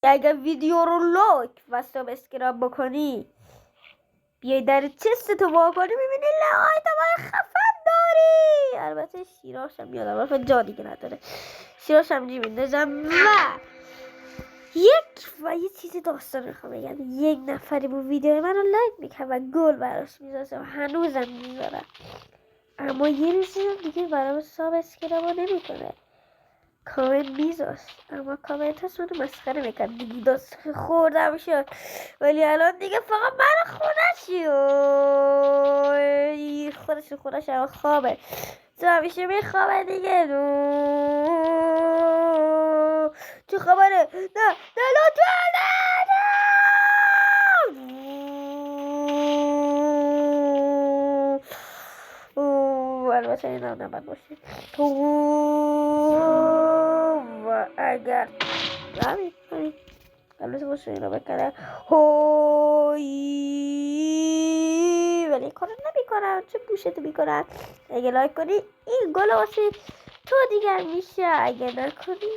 اگر ویدیو رو لایک و سابسکرایب بکنی بیای در چست تو وا کنی میبینی لایت ما خفن داری. البته شیراش هم یادم رفت جا دیگه نداره، شیراش هم میندازم. و یه چیزی داستان میخوام بگم، یک نفری بود ویدیو منو لایک میکنه و گل براش میذاشتم، هنوزم میذارم، اما یه روزی دیگه برام سابسکرایب نمیکنه، کامنت میذاشت اما کامنتش رو مسخره میکرد دیگه، دست خوردم شد. ولی الان دیگه فقط من خودش هم خوابه، تو همیشه میخوابه دیگه. چه خبره؟ نه لطفا البته این هم نباید باشه. و اگر همین البته باشه این رو بکنم ولی این کار نمیکنم، چه پوشت میکنم. اگه لایک کنی این گل واسه تو دیگر میشه، اگه نکنی